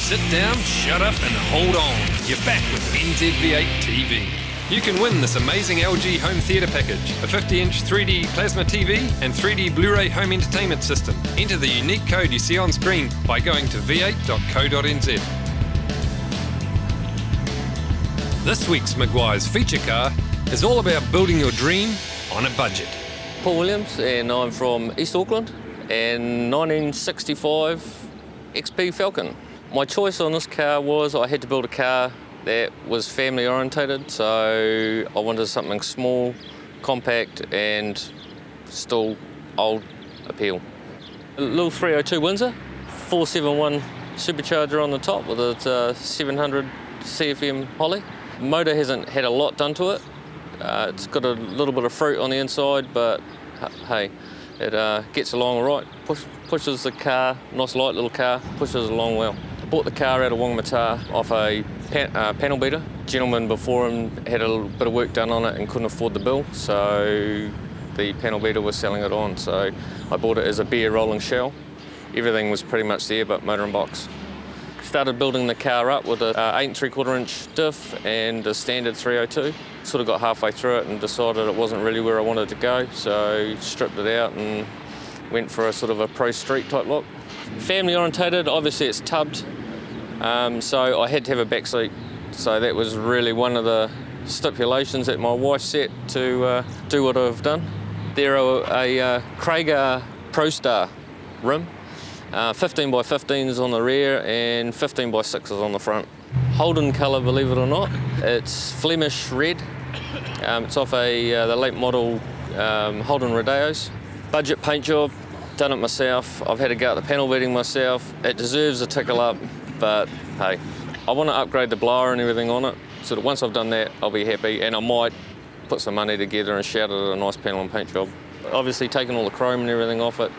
Sit down, shut up and hold on. You're back with NZV8 TV. You can win this amazing LG home theatre package, a 50-inch 3D plasma TV and 3D Blu-ray home entertainment system. Enter the unique code you see on screen by going to v8.co.nz. This week's Meguiar's feature car is all about building your dream on a budget. Paul Williams, and I'm from East Auckland, and 1965 XP Falcon. My choice on this car was I had to build a car that was family orientated, so I wanted something small, compact and still old appeal. A little 302 Windsor, 471 supercharger on the top with a 700 CFM Holly. Motor hasn't had a lot done to it. It's got a little bit of fruit on the inside, but hey, it gets along all right. Pushes the car, nice light little car, pushes along well. Bought the car out of Matamata off a panel beater. Gentleman before him had a little bit of work done on it and couldn't afford the bill, so the panel beater was selling it on. So I bought it as a bare rolling shell. Everything was pretty much there but motor and box. Started building the car up with a 8 3/4 inch diff and a standard 302. Sort of got halfway through it and decided it wasn't really where I wanted to go, so stripped it out and went for a sort of a pro street type look. Family orientated, obviously it's tubbed, so I had to have a back seat. So that was really one of the stipulations that my wife set to do what I've done. They're a Krager ProStar rim, 15 by 15s on the rear and 15 by 6s on the front. Holden colour, believe it or not. It's Flemish red. It's off the late model Holden Rodeos. Budget paint job. Done it myself. I've had to go at the panel beating myself. It deserves a tickle up, but hey, I want to upgrade the blower and everything on it, so that once I've done that, I'll be happy, and I might put some money together and shout at a nice panel and paint job. Obviously taking all the chrome and everything off it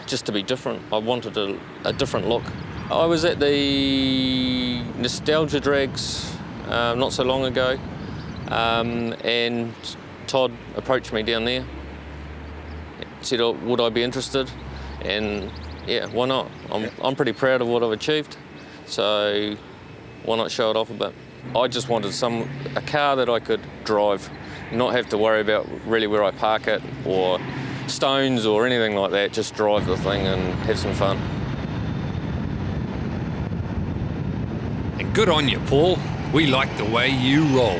just to be different. I wanted a different look. I was at the Nostalgia Drags not so long ago, and Todd approached me down there. Said, oh, would I be interested? And yeah, why not? I'm pretty proud of what I've achieved, so why not show it off a bit? I just wanted a car that I could drive, not have to worry about really where I park it or stones or anything like that. Just drive the thing and have some fun. And good on you, Paul. We like the way you roll.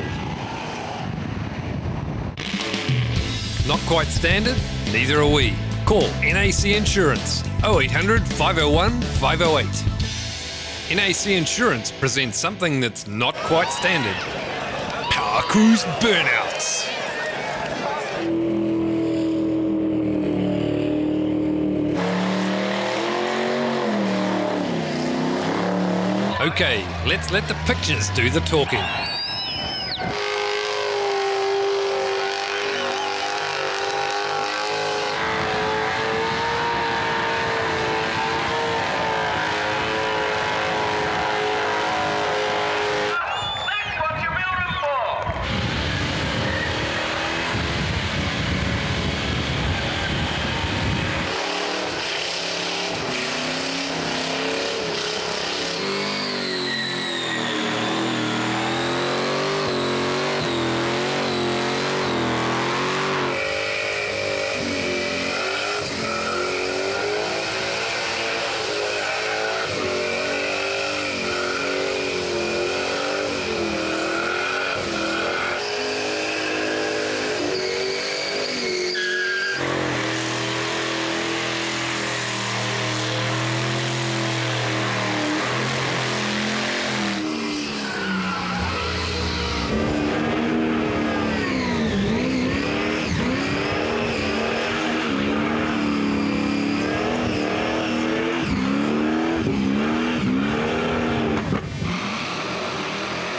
Not quite standard? Neither are we. Call NAC Insurance 0800 501 508. NAC Insurance presents something that's not quite standard. Powercruise Burnouts. Okay, let's let the pictures do the talking.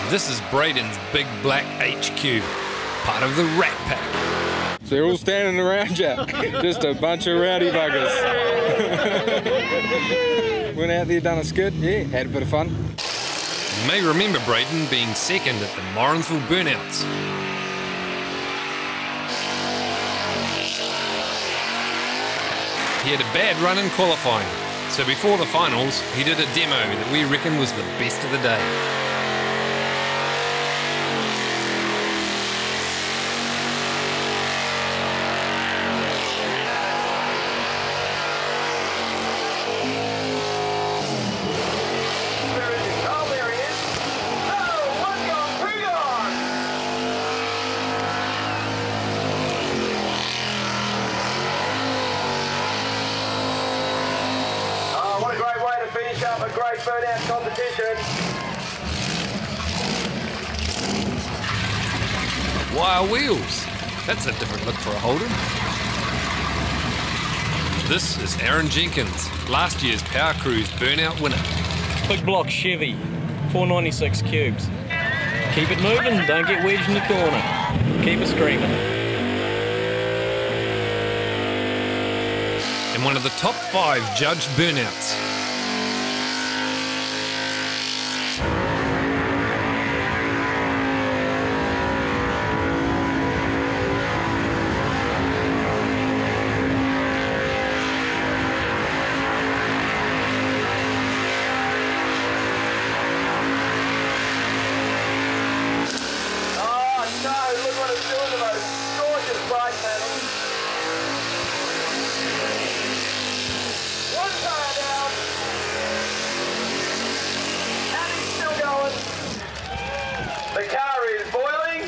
This is Braden's Big Black HQ, part of the Rat Pack. They're all standing around you, just a bunch of rowdy buggers. Went out there, done a skid, yeah, had a bit of fun. You may remember Braden being second at the Morrinsville Burnouts. He had a bad run in qualifying, So before the finals, he did a demo that we reckon was the best of the day. Finish up a great burnout competition. Wire wheels. That's a different look for a Holden. This is Aaron Jenkins, last year's Powercruise Burnout winner. Big block Chevy, 496 cubes. Keep it moving, don't get wedged in the corner. Keep it screaming. And one of the top 5 judged burnouts. The car is boiling.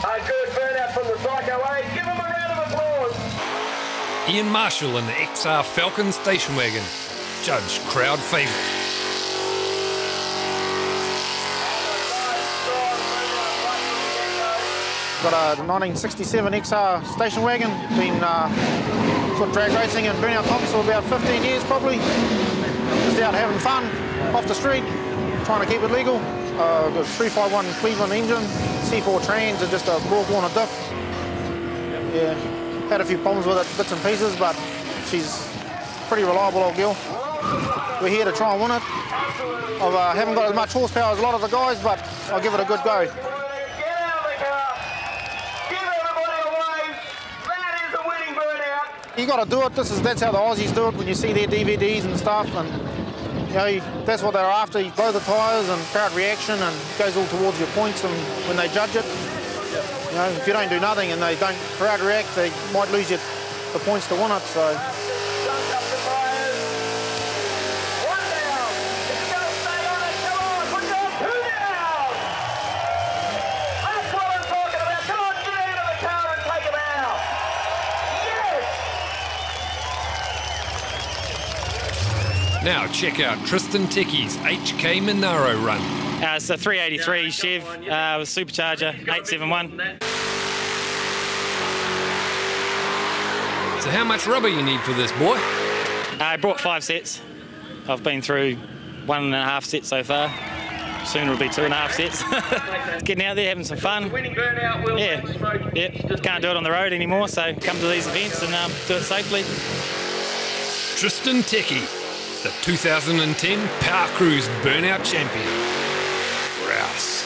A good burnout from the Psycho 8. Give him a round of applause. Ian Marshall in the XR Falcon station wagon, judged crowd favourite. Got a 1967 XR station wagon, been sort of drag racing and burnout comps for about 15 years probably. Just out having fun, off the street, trying to keep it legal. Got a 351 Cleveland engine, C4 trans and just a raw corner diff. Yeah, had a few problems with it, bits and pieces, but she's a pretty reliable old girl. We're here to try and win it. I haven't got as much horsepower as a lot of the guys, but I'll give it a good go. You got to do it. That's how the Aussies do it when you see their DVDs and stuff. And you know, that's what they're after. You blow the tyres and crowd reaction, and it goes all towards your points. And when they judge it, you know, if you don't do nothing and they don't crowd react, they might lose you the points to win it. So. Now check out Tristan Techie's HK Monaro run. It's a 383 Chev with supercharger, 871. So how much rubber you need for this, boy? I brought 5 sets. I've been through 1.5 sets so far. Soon it'll be 2.5 sets. Getting out there, having some fun. Yeah, can't do it on the road anymore, so come to these events and do it safely. Tristan Techie, the 2010 Powercruise Burnout Champion. Rouse.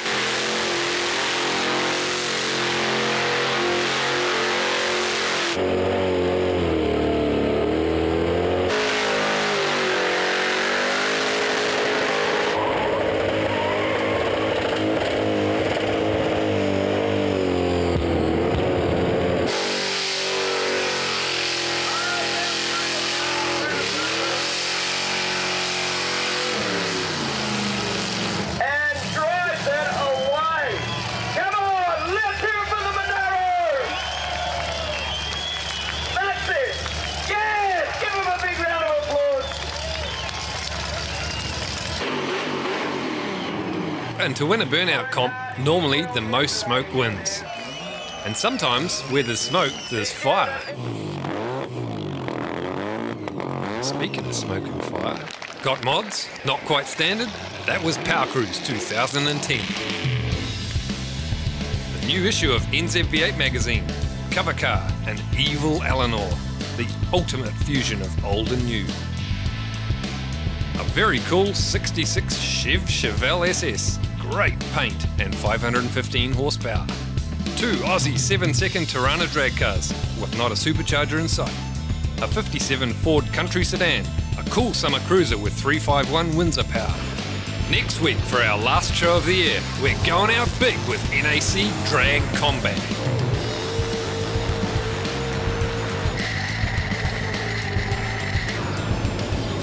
And to win a burnout comp, normally the most smoke wins. And sometimes, where there's smoke, there's fire. Speaking of smoke and fire, got mods? Not quite standard? That was Powercruise 2010. The new issue of NZV8 magazine, cover car, and evil Eleanor, the ultimate fusion of old and new. A very cool 66 Chevelle SS. Great paint and 515 horsepower. 2 Aussie 7-second Torana drag cars with not a supercharger in sight. A 57 Ford Country sedan a cool summer cruiser with 351 Windsor power. Next week for our last show of the year, we're going out big with NAC Drag Combat.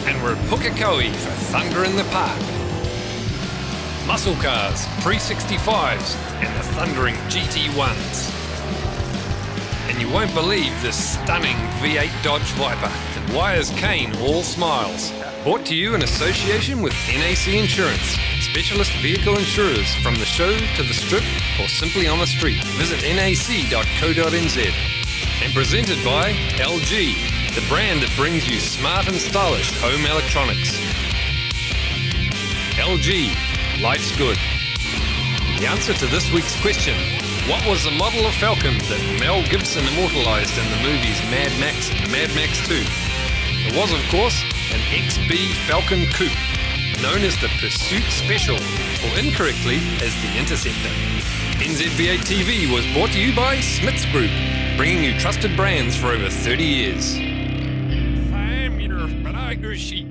And we're at Pukekohe for Thunder in the Park. Muscle cars, pre-65s, and the thundering GT1s. And you won't believe this stunning V8 Dodge Viper. And why is Kane all smiles? Brought to you in association with NAC Insurance, specialist vehicle insurers from the show to the strip or simply on the street. Visit nac.co.nz. And presented by LG, the brand that brings you smart and stylish home electronics. LG, life's good. The answer to this week's question: what was the model of Falcon that Mel Gibson immortalized in the movies Mad Max and Mad Max 2? It was, of course, an XB Falcon Coupe, known as the Pursuit Special, or incorrectly as the Interceptor. NZV8 TV was brought to you by Smith's Group, bringing you trusted brands for over 30 years. 5 meter, but I go sheep.